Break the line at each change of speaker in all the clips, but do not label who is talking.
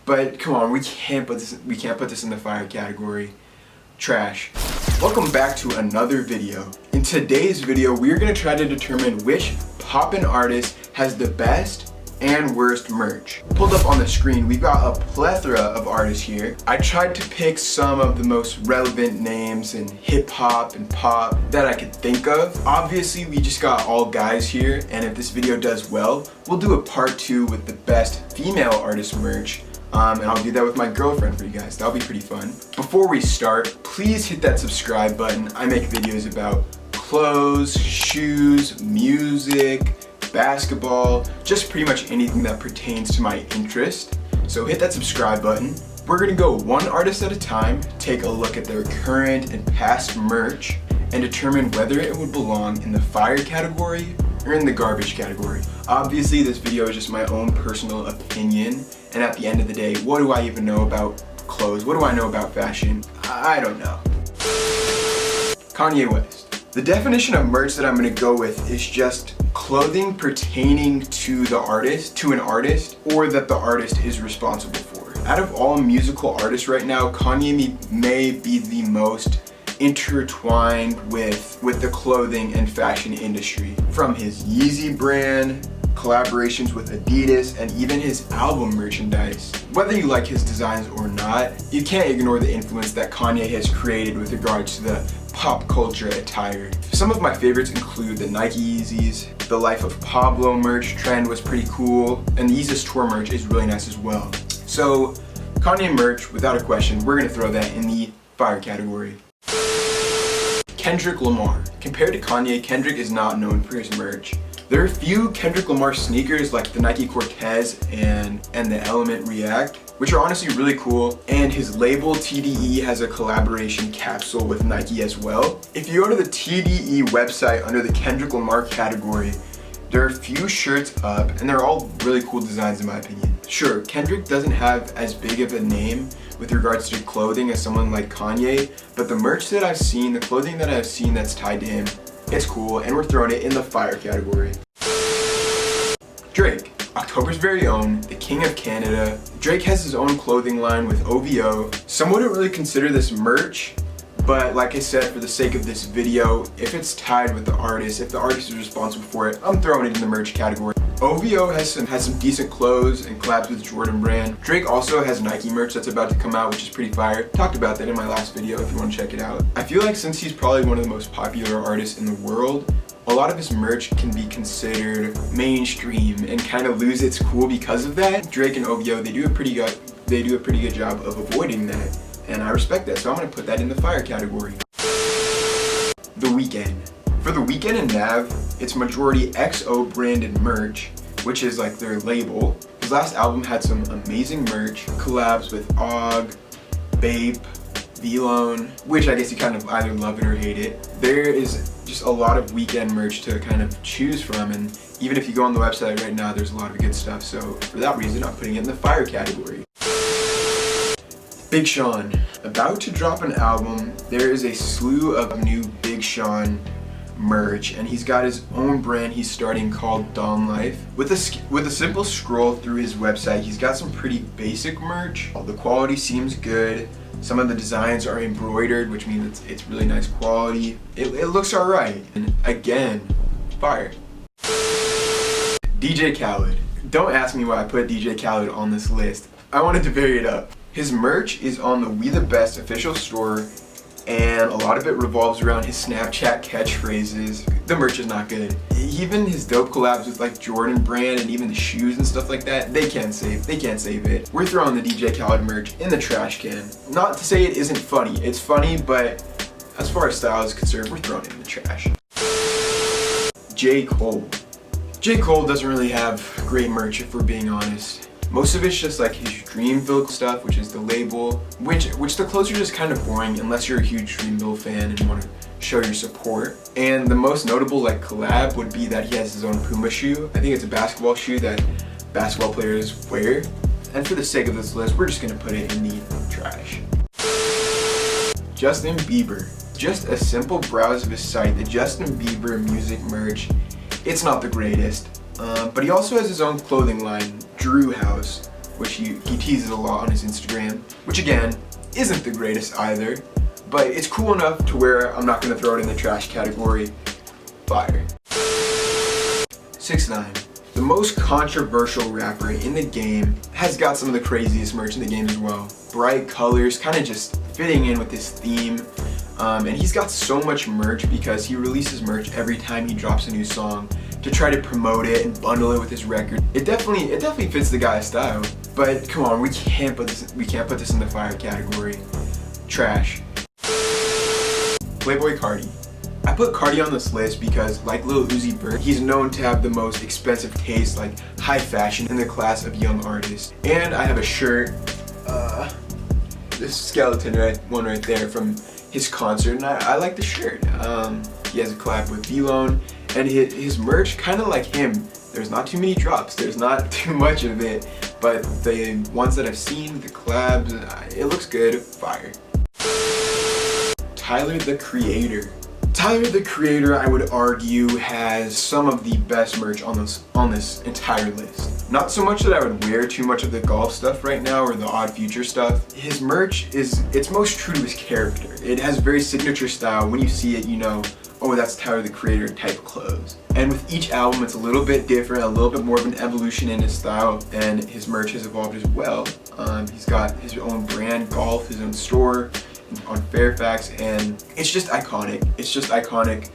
But come on, we can't put this in the fire category. Trash. Welcome back to another video. In today's video, we're gonna try to determine which poppin' artist has the best and worst merch. Pulled up on the screen, we've got a plethora of artists here. I tried to pick some of the most relevant names in hip hop and pop that I could think of. Obviously, we just got all guys here, and if this video does well, we'll do a part 2 with the best female artist merch. And I'll do that with my girlfriend for you guys. That'll be pretty fun. Before we start, please hit that subscribe button. I make videos about clothes, shoes, music, basketball, just pretty much anything that pertains to my interest. So hit that subscribe button. We're gonna go one artist at a time, take a look at their current and past merch, and determine whether it would belong in the fire category or in the garbage category. Obviously, this video is just my own personal opinion, and at the end of the day, what do I even know about clothes? What do I know about fashion? I don't know. Kanye West. The definition of merch that I'm gonna go with is just clothing pertaining to the artist, to an artist, or that the artist is responsible for. Out of all musical artists right now, Kanye may be the most intertwined with the clothing and fashion industry. From his Yeezy brand, collaborations with Adidas, and even his album merchandise. Whether you like his designs or not, you can't ignore the influence that Kanye has created with regards to the pop culture attire. Some of my favorites include the Nike Yeezys, the Life of Pablo merch trend was pretty cool, and the Yeezus tour merch is really nice as well. So Kanye merch, without a question, we're gonna throw that in the fire category. Kendrick Lamar. Compared to Kanye, Kendrick is not known for his merch. There are a few Kendrick Lamar sneakers like the Nike Cortez and the Element React, which are honestly really cool, and his label TDE has a collaboration capsule with Nike as well. If you go to the TDE website under the Kendrick Lamar category, there are a few shirts up, and they're all really cool designs in my opinion. Sure, Kendrick doesn't have as big of a name with regards to clothing as someone like Kanye, but the merch that I've seen, the clothing that I've seen that's tied to him, it's cool, and we're throwing it in the fire category. Drake, October's very own, the King of Canada. Drake has his own clothing line with OVO. Some wouldn't really consider this merch, but like I said, for the sake of this video, if it's tied with the artist, if the artist is responsible for it, I'm throwing it in the merch category. OVO has some decent clothes and collabs with Jordan brand. Drake also has Nike merch that's about to come out, which is pretty fire. Talked about that in my last video if you want to check it out. I feel like since he's probably one of the most popular artists in the world, a lot of his merch can be considered mainstream and kind of lose its cool because of that. Drake and OVO, they do a pretty good job of avoiding that, and I respect that, so I'm gonna put that in the fire category. The Weeknd. For The Weeknd and Nav, it's majority XO branded merch, which is like their label. His last album had some amazing merch, collabs with Og, Bape, Malone, which I guess you kind of either love it or hate it. There is just a lot of Weeknd merch to kind of choose from, and even if you go on the website right now, there's a lot of good stuff, so for that reason, I'm putting it in the fire category. Big Sean. About to drop an album, there is a slew of new Big Sean merch, and he's got his own brand he's starting called Dawn Life. With a simple scroll through his website, he's got some pretty basic merch. The quality seems good. Some of the designs are embroidered, which means it's really nice quality. It looks alright. And again, fire. DJ Khaled. Don't ask me why I put DJ Khaled on this list. I wanted to vary it up. His merch is on the We The Best official store, and a lot of it revolves around his Snapchat catchphrases. The merch is not good. Even his dope collabs with like Jordan brand and even the shoes and stuff like that, they can't save it. We're throwing the DJ Khaled merch in the trash can. Not to say it isn't funny, it's funny, but as far as style is concerned, we're throwing it in the trash. J. Cole. J. Cole doesn't really have great merch if we're being honest. Most of it's just like his Dreamville stuff, which is the label, which the clothes are just kind of boring unless you're a huge Dreamville fan and want to show your support. And the most notable like collab would be that he has his own Puma shoe. I think it's a basketball shoe that basketball players wear. And for the sake of this list, we're just gonna put it in the trash. Justin Bieber. Just a simple browse of his site, the Justin Bieber music merch, it's not the greatest. But he also has his own clothing line, Drew House. which he teases a lot on his Instagram, which again, isn't the greatest either, but it's cool enough to where I'm not gonna throw it in the trash category. Fire. 6ix9ine. The most controversial rapper in the game, has got some of the craziest merch in the game as well. Bright colors, kind of just fitting in with this theme. And he's got so much merch because he releases merch every time he drops a new song to try to promote it and bundle it with his record. It definitely fits the guy's style. But come on, we can't put this in the fire category. Trash. Playboi Carti. I put Carti on this list because, like Lil Uzi Vert, he's known to have the most expensive taste, like high fashion in the class of young artists. And I have a shirt, this skeleton one right there from his concert, and I like the shirt. He has a collab with Malone, and his merch, kind of like him, there's not too many drops, there's not too much of it, but the ones that I've seen, the collabs, it looks good. Fire. Tyler, the Creator. Tyler, the Creator, I would argue, has some of the best merch on this entire list. Not so much that I would wear too much of the golf stuff right now or the Odd Future stuff. His merch it's most true to his character. It has very signature style. When you see it, you know, oh, that's Tyler, the Creator type clothes. And with each album, it's a little bit different, a little bit more of an evolution in his style, and his merch has evolved as well. He's got his own brand, golf, his own store on Fairfax, and it's just iconic. It's just iconic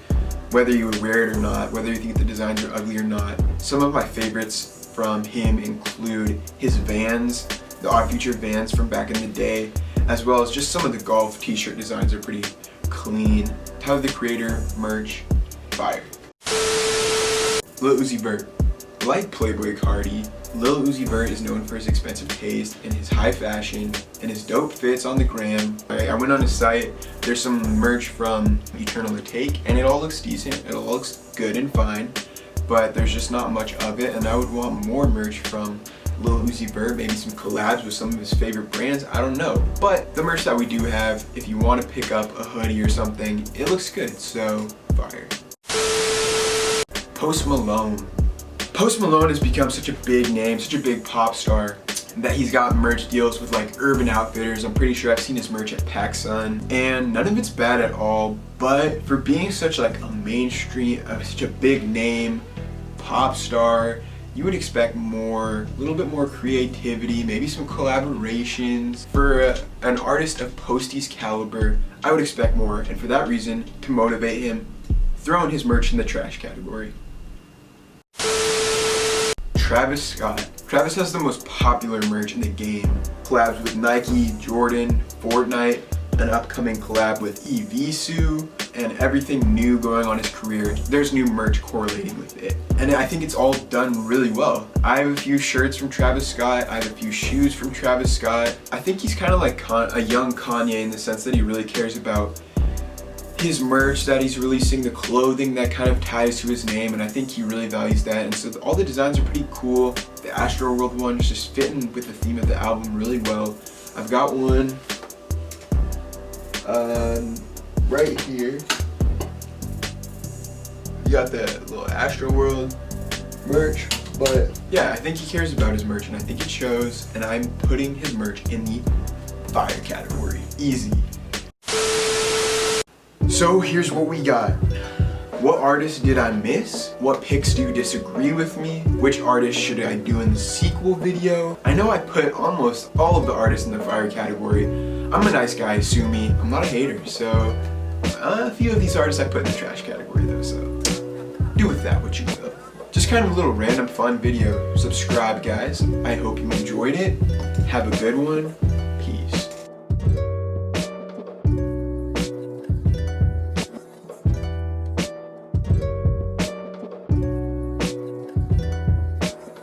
whether you would wear it or not, whether you think the designs are ugly or not. Some of my favorites from him include his Vans, the Odd Future Vans from back in the day, as well as just some of the golf t-shirt designs are pretty clean. Tyler, the Creator merch, fire. Lil Uzi Vert. Like Playboi Carti, Lil Uzi Vert is known for his expensive taste and his high fashion and his dope fits on the gram. I went on his site, there's some merch from Eternal to Take, and it all looks decent, it all looks good and fine, but there's just not much of it, and I would want more merch from Lil Uzi Vert, maybe some collabs with some of his favorite brands, I don't know. But the merch that we do have, if you want to pick up a hoodie or something, it looks good, so fire. Post Malone. Post Malone has become such a big name, such a big pop star, that he's got merch deals with like Urban Outfitters. I'm pretty sure I've seen his merch at PacSun, and none of it's bad at all, but for being such like a mainstream, such a big name pop star, you would expect more, a little bit more creativity, maybe some collaborations. For an artist of Posty's caliber, I would expect more, and for that reason, to motivate him, throwing his merch in the trash category. Travis Scott. Travis has the most popular merch in the game. Collabs with Nike, Jordan, Fortnite, an upcoming collab with Evisu, and everything new going on his career. There's new merch correlating with it. And I think it's all done really well. I have a few shirts from Travis Scott. I have a few shoes from Travis Scott. I think he's kind of like a young Kanye in the sense that he really cares about his merch that he's releasing, the clothing that kind of ties to his name, and I think he really values that. And so all the designs are pretty cool. The Astroworld one is just fitting with the theme of the album really well. I've got one right here. You got the little Astroworld merch, but yeah, I think he cares about his merch, and I think it shows, and I'm putting his merch in the fire category. Easy. So here's what we got. What artists did I miss? What picks do you disagree with me? Which artist should I do in the sequel video? I know I put almost all of the artists in the fire category. I'm a nice guy, sue me. I'm not a hater, so a few of these artists I put in the trash category though, so do with that what you will. Just kind of a little random fun video. Subscribe, guys. I hope you enjoyed it. Have a good one.